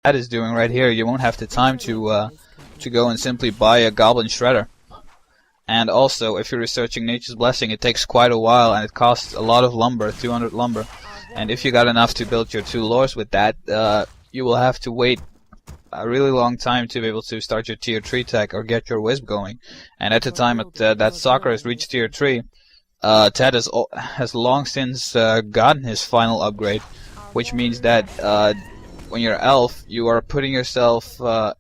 That is doing right here. You won't have the time to go and simply buy a goblin shredder. And also, if you're researching Nature's Blessing, it takes quite a while and it costs a lot of lumber, 200 lumber. And if you got enough to build your 2 lores with that, you will have to wait a really long time to be able to start your tier 3 tech or get your wisp going. And at the time that Soccer has reached tier 3, Ted has long since gotten his final upgrade, which means that when you're elf, you are putting yourself well,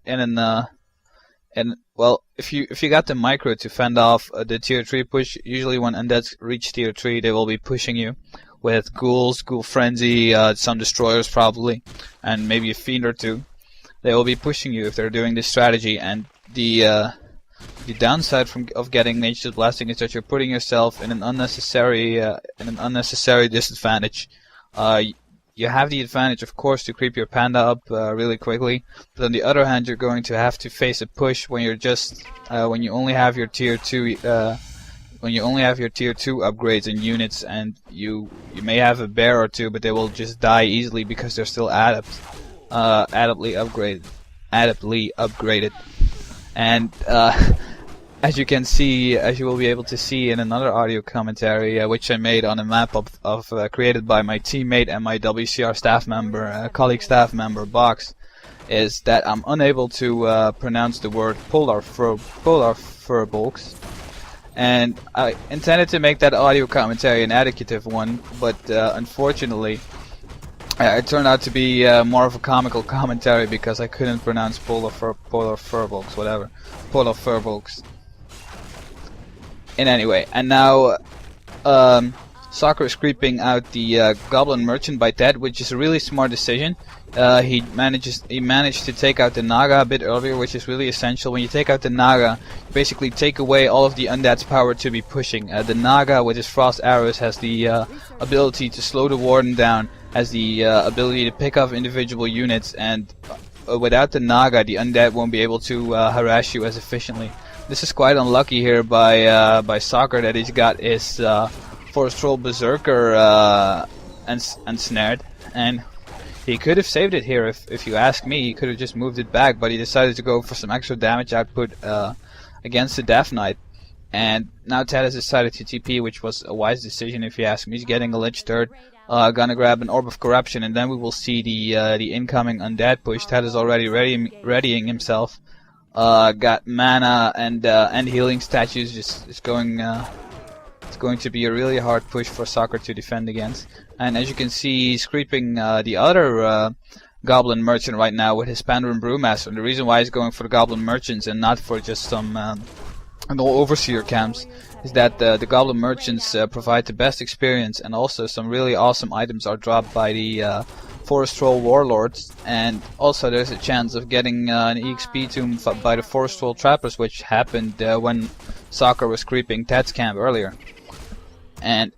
if you got the micro to fend off the tier 3 push, usually when undeads reach tier 3, they will be pushing you with ghouls, ghoul frenzy, some destroyers probably, and maybe a fiend or 2. They will be pushing you if they're doing this strategy, and the downside of getting Nature's Blessing is that you're putting yourself in an unnecessary disadvantage. You have the advantage, of course, to creep your panda up really quickly, but on the other hand, you're going to have to face a push when you're just when you only have your tier 2 upgrades and units, and you may have a bear or 2, but they will just die easily because they're still adeptly upgraded. And as you will be able to see in another audio commentary, which I made on a map created by my teammate and my WCR staff member, colleague staff member, Box, is that I'm unable to pronounce the word polar furbolgs. And I intended to make that audio commentary an educative one, but unfortunately, it turned out to be more of a comical commentary because I couldn't pronounce polar furbolgs, whatever. Polar furbolgs. In any way, and now Soccer is creeping out the Goblin Merchant by Ted, which is a really smart decision. He managed to take out the Naga a bit earlier, which is really essential. When you take out the Naga, you basically take away all of the undead's power to be pushing. The Naga with his frost arrows has the ability to slow the warden down, has the ability to pick off individual units, and without the Naga, the undead won't be able to harass you as efficiently. This is quite unlucky here by Soccer that he's got his Forest Troll Berserker ensnared, and he could have saved it here if you ask me. He could have just moved it back, but he decided to go for some extra damage output against the Death Knight. And now Ted has decided to TP, which was a wise decision if you ask me. He's getting a Lich Turd, gonna grab an Orb of Corruption, and then we will see the incoming undead push. Ted is already readying himself. Got mana and healing statues. It's going to be a really hard push for Soccer to defend against. And as you can see, he's creeping the other Goblin Merchant right now with his Pandaren Brewmaster. And the reason why he's going for the Goblin Merchants and not for just some Overseer camps is that the Goblin Merchants provide the best experience, and also some really awesome items are dropped by the Forest Troll Warlords, and also there's a chance of getting an EXP tomb by the Forest Troll Trappers, which happened when Soccer was creeping Ted's camp earlier. And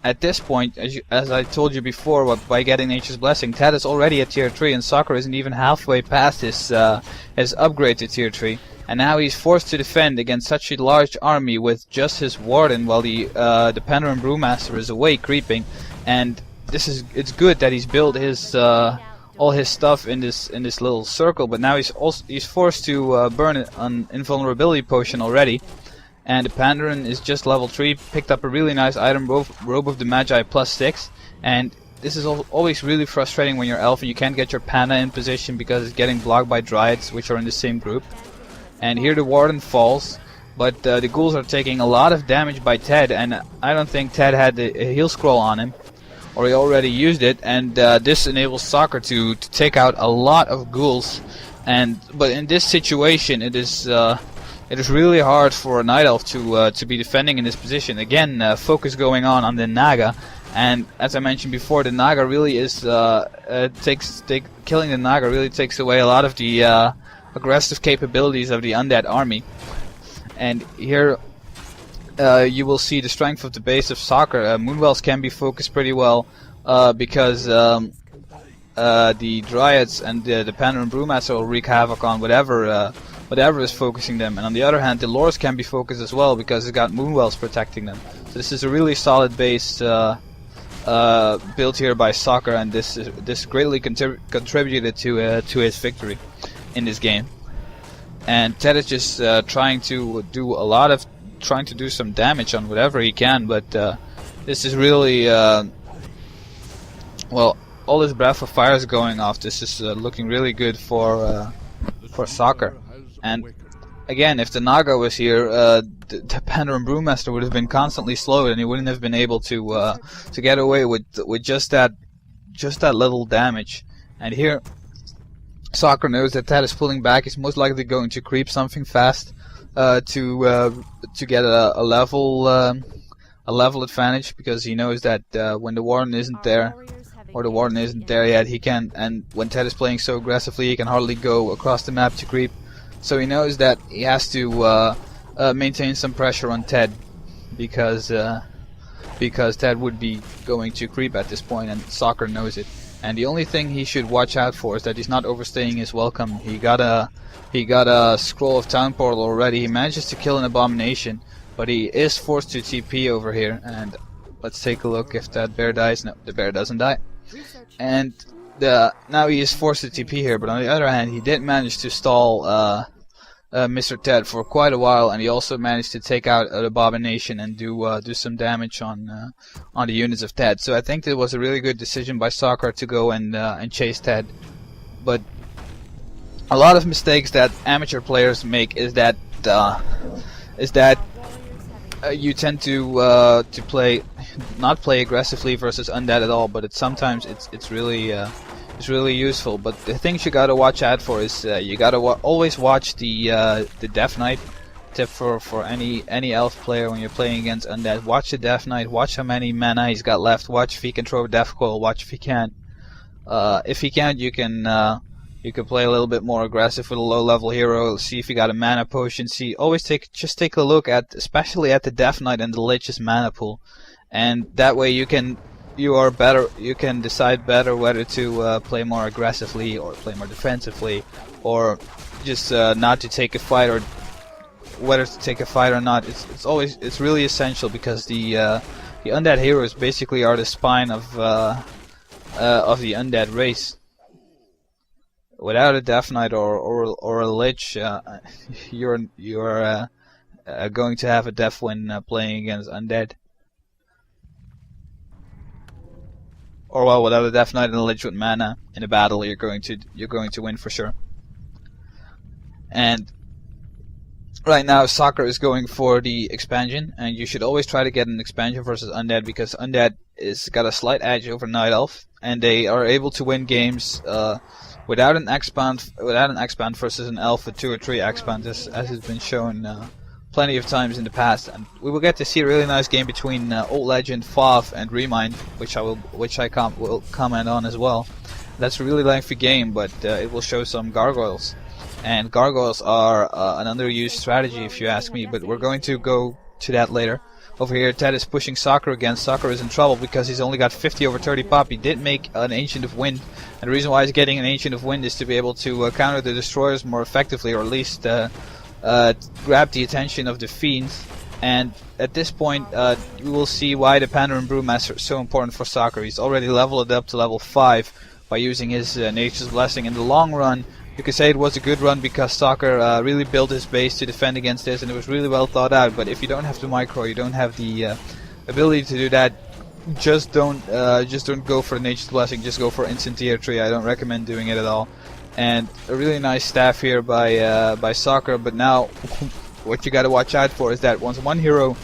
at this point, as I told you before, by getting Nature's Blessing, Ted is already at tier 3, and Soccer isn't even halfway past his upgrade to tier 3. And now he's forced to defend against such a large army with just his warden, while the Pandaren Brewmaster is away creeping. And it's good that he's built his all his stuff in this little circle, but now he's forced to burn an invulnerability potion already. And the Pandaren is just level 3, picked up a really nice item, Robe of the Magi +6, and this is always really frustrating when you're elf and you can't get your Panda in position because it's getting blocked by Dryads, which are in the same group. And here the Warden falls, but the Ghouls are taking a lot of damage by Ted, and I don't think Ted had a heal scroll on him, or he already used it, and this enables Soccer to take out a lot of Ghouls. But in this situation, it is really hard for a Night Elf to be defending in this position. Again, focus going on the Naga, and as I mentioned before, the Naga really is killing the Naga really takes away a lot of the aggressive capabilities of the undead army. And here you will see the strength of the base of Soccer. Moonwells can be focused pretty well because the Dryads and the Pandaren Brewmaster will wreak havoc on whatever is focusing them. And on the other hand, the Lores can be focused as well because it's got Moonwells protecting them. So this is a really solid base built here by Soccer, and this greatly contributed to his victory in this game. And Ted is just trying to do some damage on whatever he can, but this is really well, all his breath of fire is going off. This is looking really good for Soccer. And again, if the Naga was here, the Pandaren Brewmaster would have been constantly slowed, and he wouldn't have been able to get away with just that little damage. And here, Soccer knows that Ted is pulling back. He's most likely going to creep something fast to get a level advantage, because he knows that when the warden isn't there, or the warden isn't there yet, he can. And when Ted is playing so aggressively, he can hardly go across the map to creep. So he knows that he has to maintain some pressure on Ted, because Ted would be going to creep at this point, and Soccer knows it. And the only thing he should watch out for is that he's not overstaying his welcome. He got a scroll of Town Portal already. He manages to kill an abomination, but he is forced to TP over here. And let's take a look if that bear dies. No, the bear doesn't die. And now he is forced to TP here, but on the other hand, he did manage to stall Mr. Ted for quite a while, and he also managed to take out an abomination and do some damage on the units of Ted. So I think it was a really good decision by Soccer to go and chase Ted. But a lot of mistakes that amateur players make is that you tend to not play aggressively versus undead at all, but sometimes it's really useful. But the things you gotta watch out for is you gotta always watch the Death Knight. Tip for any elf player when you're playing against undead: watch the Death Knight, watch how many mana he's got left, watch if he can throw a Death Coil, watch if he can't. If he can't, you can play a little bit more aggressive with a low level hero. See if you got a mana potion. Just take a look at, especially at the Death Knight and the Lich's mana pool, and that way you can decide better whether to play more aggressively or play more defensively, or just not to take a fight, or whether to take a fight or not. It's really essential, because the undead heroes basically are the spine of the undead race. Without a Death Knight or a Lich, you're going to have a death when playing against undead. Or well, without a Death Knight and a Lich with mana in a battle, you're going to win for sure. And right now, Soccer is going for the expansion, and you should always try to get an expansion versus undead, because undead is got a slight edge over night elf, and they are able to win games without an expand versus an elf with 2 or 3 expands, as has been shown plenty of times in the past. And we will get to see a really nice game between Old Legend, Fav, and Remind, which I will comment on as well. That's a really lengthy game, but it will show some gargoyles, and gargoyles are an underused strategy if you ask me. But we're going to go to that later. Over here, Ted is pushing Soccer again. Soccer is in trouble because he's only got 50 over 30 pop. He did make an Ancient of Wind, and the reason why he's getting an Ancient of Wind is to be able to counter the destroyers more effectively, or at least grab the attention of the fiends. And at this point, you will see why the Pandaren Brewmaster is so important for Soccer. He's already leveled it up to level 5 by using his Nature's Blessing. In the long run, you could say it was a good run, because Soccer really built his base to defend against this, and it was really well thought out. But if you don't have the micro, you don't have the ability to do that, just don't go for Nature's Blessing. Just go for instant tier 3. I don't recommend doing it at all. And a really nice staff here by Soccer. But now, what you got to watch out for is that once one hero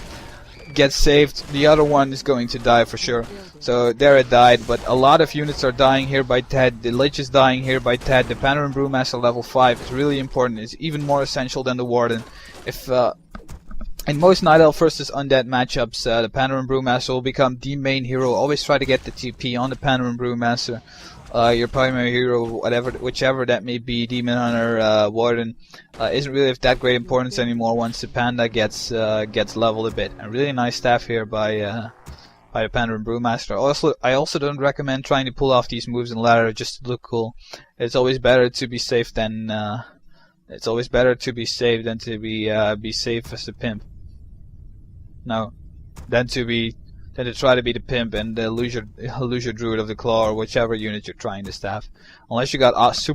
gets saved, the other one is going to die for sure. So there it died, but a lot of units are dying here by Ted. The Lich is dying here by Ted. The Pandaren Brewmaster level 5 is really important. It's even more essential than the Warden. If in most Night Elf versus Undead matchups, the Pandaren Brewmaster will become the main hero. Always try to get the TP on the Pandaren Brewmaster. Your primary hero, whichever that may be, Demon Hunter, Warden, isn't really of that great importance anymore once the Panda gets leveled a bit. A really nice staff here by the Pandaren Brewmaster. I also don't recommend trying to pull off these moves in ladder just to look cool. It's always better to be safe than to be safe as a pimp. No, than to be than to try to be the pimp and lose your druid of the claw or whichever unit you're trying to staff. Unless you got super